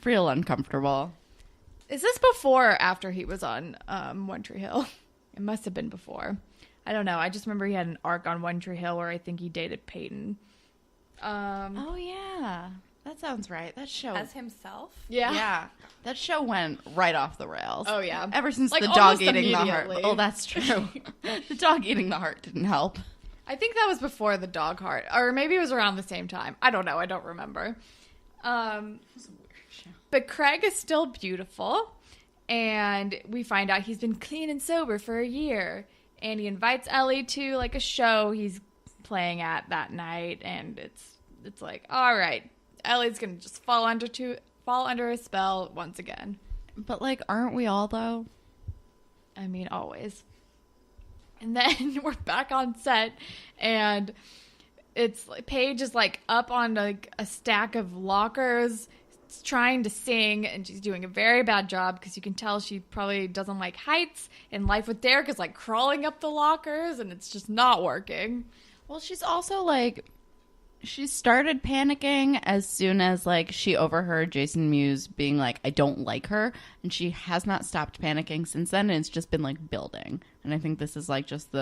real uncomfortable. Is this before or after he was on One Tree Hill? It must have been before. I don't know. I just remember he had an arc on One Tree Hill where I think he dated Peyton. Oh, yeah. That sounds right. That show. As himself? Yeah. Yeah. That show went right off the rails. Oh, yeah. Ever since Like, the dog almost eating the heart. immediately. Oh, that's true. The dog eating the heart didn't help. I think that was before the dog heart. Or maybe it was around the same time. I don't know. I don't remember. But Craig is still beautiful. And we find out he's been clean and sober for a year. And he invites Ellie to, like, a show he's playing at that night. And it's like, all right. Ellie's going to just fall under a spell once again. But, like, aren't we all, though? I mean, always. And then we're back on set, and it's like Paige is like up on like a stack of lockers trying to sing, and she's doing a very bad job because you can tell she probably doesn't like heights, and Life with Derek is like crawling up the lockers, and it's just not working. Well, she's also like, she started panicking as soon as like she overheard Jason Mewes being like, I don't like her, and she has not stopped panicking since then, and it's just been like building. And I think this is like just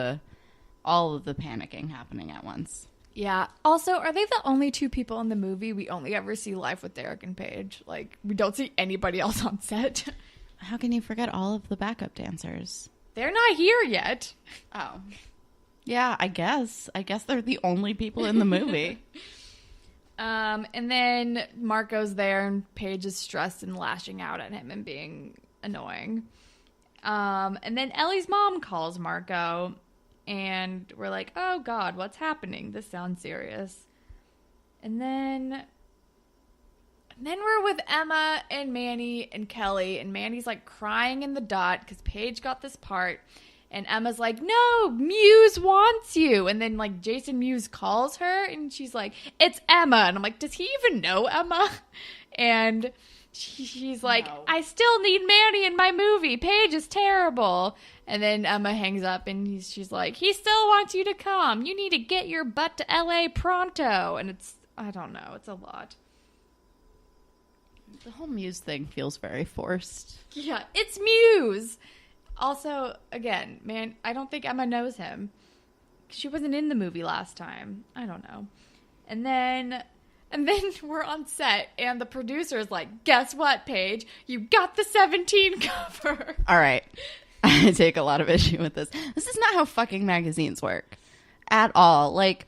all of the panicking happening at once. Yeah. Also, are they the only two people in the movie we only ever see Life with Derek and Paige? Like, we don't see anybody else on set. How can you forget all of the backup dancers? They're not here yet. Oh. Yeah, I guess they're the only people in the movie. And then Marco's there, and Paige is stressed and lashing out at him and being annoying. And then Ellie's mom calls Marco, and we're like, oh God, what's happening? This sounds serious. And then we're with Emma and Manny and Kelly, and Manny's like crying in the dot because Paige got this part. And Emma's like, no, Mewes wants you. And then, like, Jason Mewes calls her, and she's like, it's Emma. And I'm like, does he even know Emma? And she's like, no. I still need Manny in my movie. Paige is terrible. And then Emma hangs up, and she's like, he still wants you to come. You need to get your butt to L.A. pronto. And it's, I don't know, it's a lot. The whole Mewes thing feels very forced. Yeah, it's Mewes. Also, again, man, I don't think Emma knows him. She wasn't in the movie last time. I don't know. And then we're on set, and the producer's like, guess what, Paige? You got the 17 cover. All right. I take a lot of issue with this. This is not how fucking magazines work. At all. Like,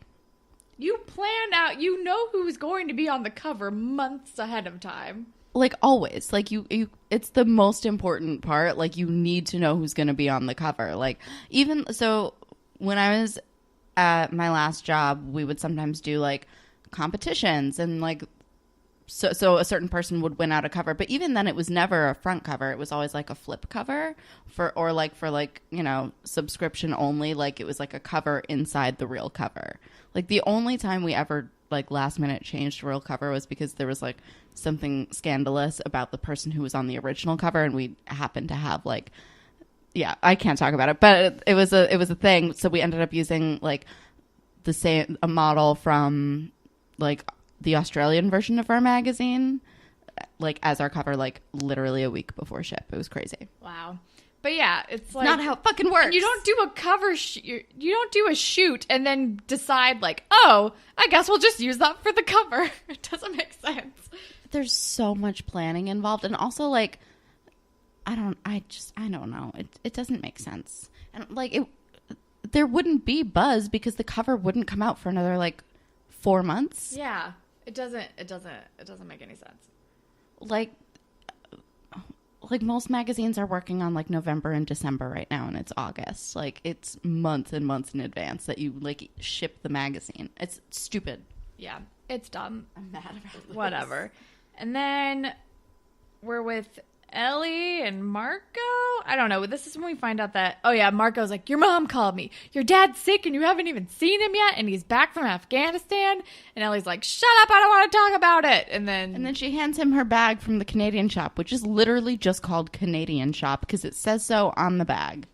you plan out, you know who's going to be on the cover months ahead of time. Like, always. Like, you it's the most important part. Like, you need to know who's going to be on the cover. Like, even, so, when I was at my last job, we would sometimes do, like, competitions. And, like, so a certain person would win out a cover. But even then, it was never a front cover. It was always, like, a flip cover. For you know, subscription only. Like, it was, like, a cover inside the real cover. Like, the only time we ever, like, last minute changed real cover was because there was, like, something scandalous about the person who was on the original cover, and we happened to have, like, yeah, I can't talk about it, but it was a thing. So we ended up using, like, a model from, like, the Australian version of our magazine, like, as our cover, like, literally a week before ship. It was crazy. Wow. But yeah, it's like, not how it fucking works. You don't do a cover you don't do a shoot and then decide like, oh, I guess we'll just use that for the cover. It doesn't make sense. There's so much planning involved, and also, like, I don't know. It doesn't make sense. And, like, there wouldn't be buzz because the cover wouldn't come out for another, like, 4 months. Yeah. It doesn't make any sense. Like most magazines are working on, like, November and December right now, and it's August. Like, it's months and months in advance that you, like, ship the magazine. It's stupid. Yeah, it's dumb. I'm mad about this. Whatever. And then we're with Ellie and Marco. I don't know. This is when we find out that, oh yeah, Marco's like, your mom called me. Your dad's sick and you haven't even seen him yet, and he's back from Afghanistan. And Ellie's like, shut up, I don't want to talk about it. And then she hands him her bag from the Canadian shop, which is literally just called Canadian shop because it says so on the bag.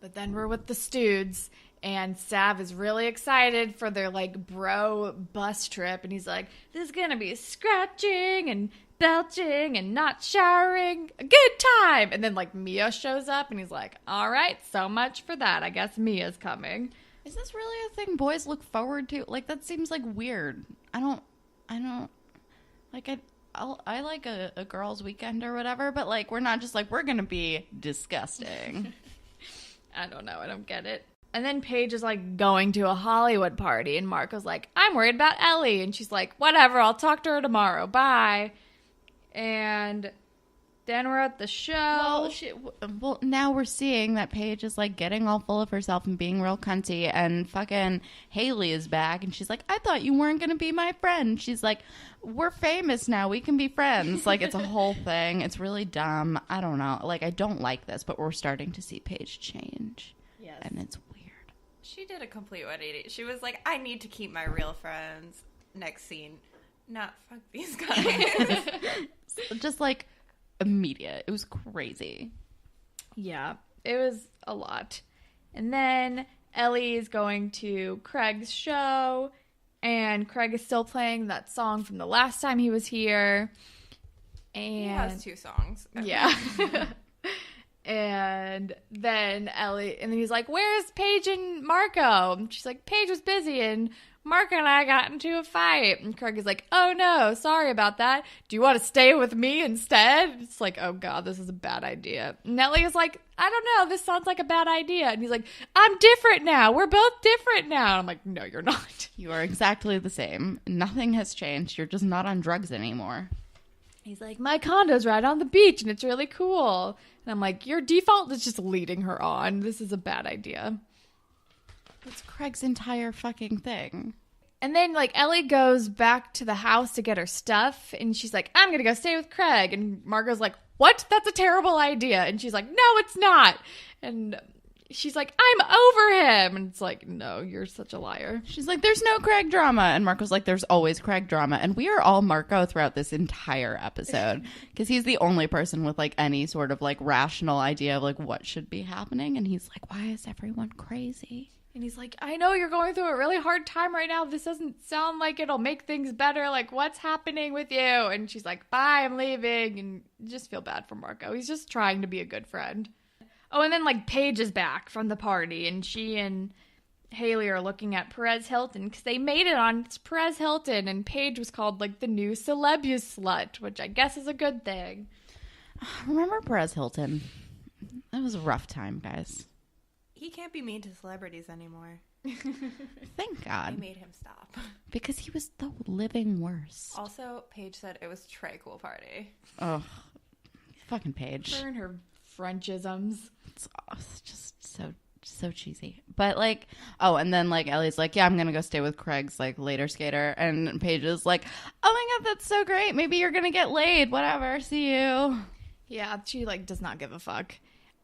But then we're with the Stüdz, And Sav is really excited for their, like, bro bus trip. And he's like, this is going to be scratching and belching and not showering. A good time. And then, like, Mia shows up and he's like, all right, so much for that. I guess Mia's coming. Is this really a thing boys look forward to? Like, that seems, like, weird. I don't, like, I like a girls' weekend or whatever, but, like, we're not just, like, we're going to be disgusting. I don't know. I don't get it. And then Paige is, like, going to a Hollywood party, and Marco's like, I'm worried about Ellie. And she's like, whatever, I'll talk to her tomorrow. Bye. And then we're at the show. Well, now we're seeing that Paige is, like, getting all full of herself and being real cunty, and fucking Haley is back, and she's like, I thought you weren't going to be my friend. She's like, we're famous now. We can be friends. Like, it's a whole thing. It's really dumb. I don't know. Like, I don't like this, but we're starting to see Paige change. Yes. And it's weird. She did a complete 180. She was like, I need to keep my real friends. Next scene. Not fuck these guys. Just, like, immediate. It was crazy. Yeah, it was a lot. And then Ellie is going to Craig's show, and Craig is still playing that song from the last time he was here. And He has 2 songs. Yeah. And then and then he's like, where's Paige and Marco? And she's like, Paige was busy and Marco and I got into a fight. And Craig is like, oh no, sorry about that. Do you want to stay with me instead? It's like, oh god, this is a bad idea. And Ellie is like, I don't know, this sounds like a bad idea. And he's like, I'm different now. We're both different now. And I'm like, no, you're not. You are exactly the same. Nothing has changed. You're just not on drugs anymore. He's like, my condo's right on the beach and it's really cool. And I'm like, your default is just leading her on. This is a bad idea. It's Craig's entire fucking thing. And then, like, Ellie goes back to the house to get her stuff. And she's like, I'm going to go stay with Craig. And Margot's like, what? That's a terrible idea. And she's like, no, it's not. And she's like, I'm over him. And it's like, no, you're such a liar. She's like, there's no Craig drama. And Marco's like, there's always Craig drama. And we are all Marco throughout this entire episode. Because he's the only person with, like, any sort of, like, rational idea of, like, what should be happening. And he's like, why is everyone crazy? And he's like, I know you're going through a really hard time right now. This doesn't sound like it'll make things better. Like, what's happening with you? And she's like, bye, I'm leaving. And you just feel bad for Marco. He's just trying to be a good friend. Oh, and then, like, Paige is back from the party. And she and Haley are looking at Perez Hilton because they made it on Perez Hilton. And Paige was called, like, the new celebus slut, which I guess is a good thing. Remember Perez Hilton? That was a rough time, guys. He can't be mean to celebrities anymore. Thank God. They made him stop. Because he was the living worst. Also, Paige said it was Trey Cool Party. Oh, fucking Paige. Her and her Frenchisms. It's just so cheesy. But, like, oh, and then, like, Ellie's like, yeah, I'm gonna go stay with Craig's, like, later skater. And Paige is like, oh my God, that's so great. Maybe you're gonna get laid. Whatever. See you. Yeah, she, like, does not give a fuck.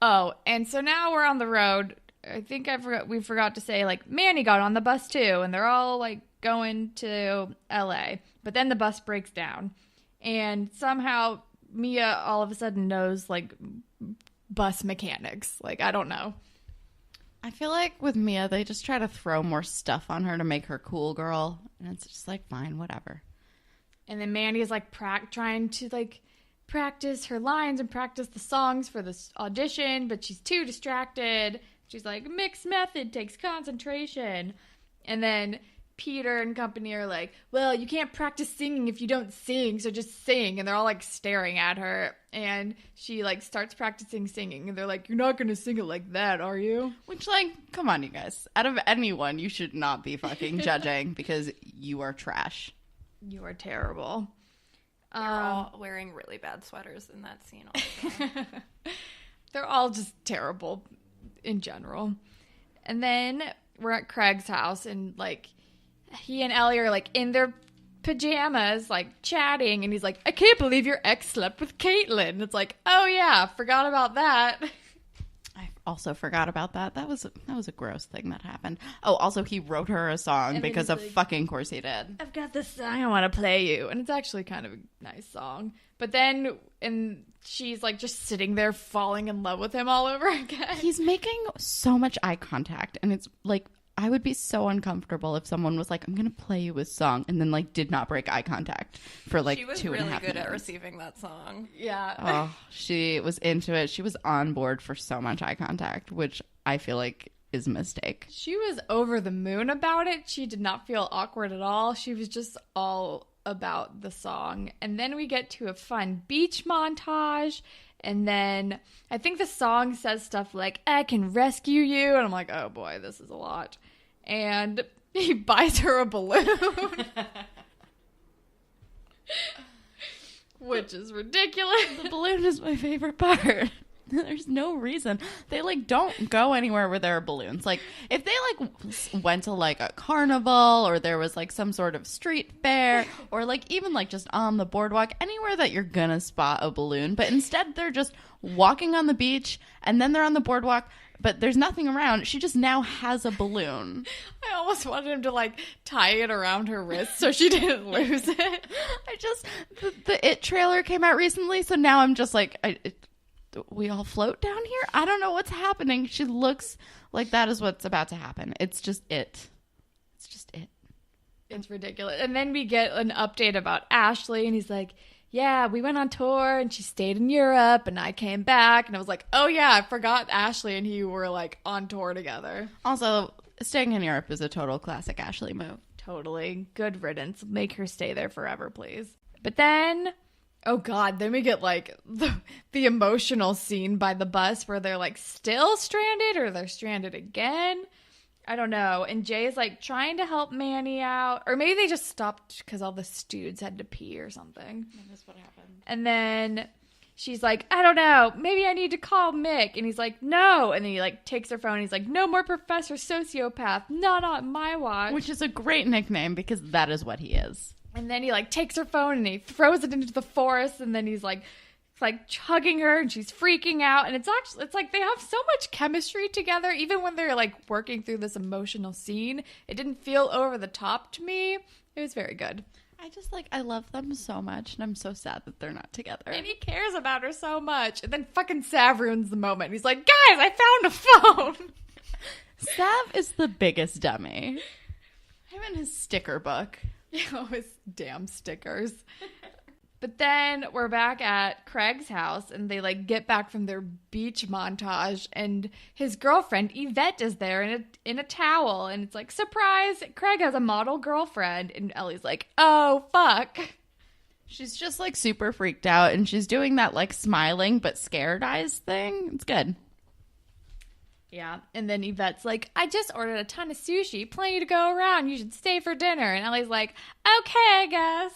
Oh, and so now we're on the road. I think we forgot to say, like, Manny got on the bus too, and they're all, like, going to LA. But then the bus breaks down, and somehow Mia all of a sudden knows, like, bus mechanics. Like, I don't know. I feel like with Mia, they just try to throw more stuff on her to make her cool girl, and it's just like, fine, whatever. And then Manny is, like, trying to, like, practice her lines and practice the songs for this audition, but she's too distracted. She's like, mixed method takes concentration. And then Peter and company are like, well, you can't practice singing if you don't sing, so just sing. And they're all, like, staring at her. And she, like, starts practicing singing. And they're like, you're not going to sing it like that, are you? Which, like, come on, you guys. Out of anyone, you should not be fucking judging because you are trash. You are terrible. They're all wearing really bad sweaters in that scene also. They're all just terrible in general. And then we're at Craig's house, and, like, he and Ellie are, like, in their pajamas, like, chatting, and he's like, I can't believe your ex slept with Caitlyn. It's like, oh yeah, forgot about that. I also forgot about that. That was a gross thing that happened. Oh, also he wrote her a song because of, like, fucking course he did. I've got this song I want to play you. And it's actually kind of a nice song. But then, and she's, like, just sitting there falling in love with him all over again. He's making so much eye contact, and it's, like, I would be so uncomfortable if someone was like, I'm going to play you a song, and then like did not break eye contact for like 2.5 minutes. She was really good at receiving that song. Yeah. Oh, she was into it. She was on board for so much eye contact, which I feel like is a mistake. She was over the moon about it. She did not feel awkward at all. She was just all about the song. And then we get to a fun beach montage. And then I think the song says stuff like, I can rescue you. And I'm like, oh boy, this is a lot. And he buys her a balloon. Which is ridiculous. The balloon is my favorite part. There's no reason. They like don't go anywhere where there are balloons. Like if they like went to like a carnival, or there was like some sort of street fair, or like even like just on the boardwalk, anywhere that you're gonna spot a balloon. But instead they're just walking on the beach, and then they're on the boardwalk, but there's nothing around. She just now has a balloon. I almost wanted him to like tie it around her wrist so she didn't lose it. The It trailer came out recently, so now I'm just like, we all float down here? I don't know what's happening. She looks like that is what's about to happen. It's just it. It's just it. It's ridiculous. And then we get an update about Ashley, and he's like, yeah, we went on tour, and she stayed in Europe, and I came back. And I was like, oh yeah, I forgot Ashley and he were like on tour together. Also, staying in Europe is a total classic Ashley move. Totally. Good riddance. Make her stay there forever, please. But then... oh God, then we get like the emotional scene by the bus where they're like still stranded, or they're stranded again. I don't know. And Jay's like trying to help Manny out, or maybe they just stopped because all the Stüdz had to pee or something. That's what happened. And then she's like, I don't know, maybe I need to call Mick. And he's like, no. And then he like takes her phone and he's like, no more Professor Sociopath, not on my watch. Which is a great nickname because that is what he is. And then he like takes her phone and he throws it into the forest, and then he's like hugging her, and she's freaking out. And it's like they have so much chemistry together, even when they're like working through this emotional scene. It didn't feel over the top to me. It was very good. I love them so much, and I'm so sad that they're not together. And he cares about her so much. And then fucking Sav ruins the moment. He's like, guys, I found a phone. Sav is the biggest dummy. Him and his sticker book. Oh, his damn stickers. But then we're back at Craig's house, and they like get back from their beach montage, and his girlfriend Yvette is there in a towel, and it's like, surprise, Craig has a model girlfriend. And Ellie's like, oh fuck. She's just like super freaked out, and she's doing that like smiling but scared eyes thing. It's good. Yeah. And then Yvette's like, I just ordered a ton of sushi, plenty to go around, you should stay for dinner. And Ellie's like, okay, I guess.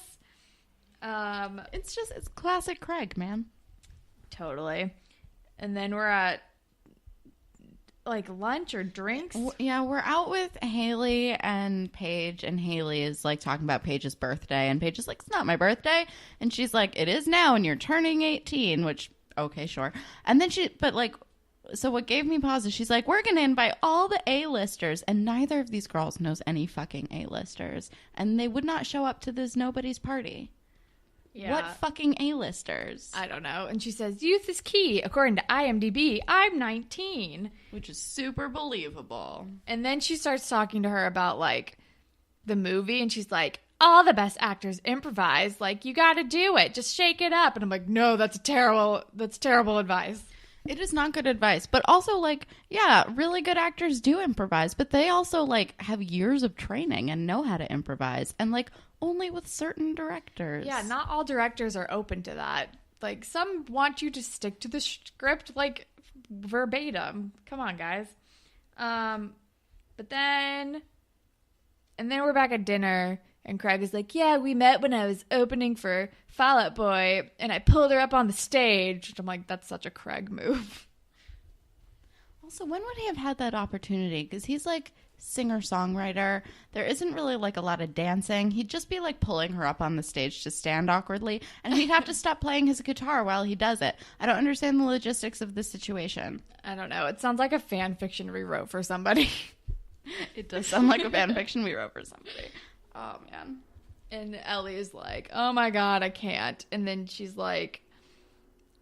It's classic Craig, man. Totally. And then we're at like lunch or drinks. Yeah, we're out with Haley and Paige, and Haley is like talking about Paige's birthday, and Paige is like, it's not my birthday. And she's like, it is now, and you're turning 18, which, okay, sure. And then so what gave me pause is she's like, we're going to invite all the A-listers, and neither of these girls knows any fucking A-listers, and they would not show up to this nobody's party. Yeah. What fucking A-listers? I don't know. And she says, youth is key. According to IMDb, I'm 19. Which is super believable. And then she starts talking to her about, like, the movie, and she's like, all the best actors improvise. Like, you got to do it. Just shake it up. And I'm like, no, that's terrible advice. It is not good advice. But also, like, yeah, really good actors do improvise, but they also, like, have years of training and know how to improvise. And, like, only with certain directors. Yeah, not all directors are open to that. Like, some want you to stick to the script, like, verbatim. Come on, guys. But then... and then we're back at dinner, and Craig is like, yeah, we met when I was opening for Fall Out Boy, and I pulled her up on the stage. I'm like, that's such a Craig move. Also, when would he have had that opportunity? Because he's, like, singer-songwriter. There isn't really, like, a lot of dancing. He'd just be, like, pulling her up on the stage to stand awkwardly, and he'd have to stop playing his guitar while he does it. I don't understand the logistics of this situation. I don't know. It sounds like a fan fiction we wrote for somebody. It does sound like a fan fiction we wrote for somebody. Oh, man. And Ellie is like, oh, my God, I can't. And then she's like,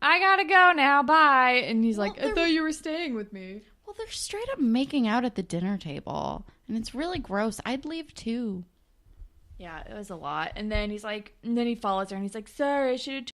I gotta go now, bye. And he's like, I thought you were staying with me. Well, they're straight up making out at the dinner table. And it's really gross. I'd leave too. Yeah, it was a lot. And then he's like, and then he follows her and he's like, sorry, I should have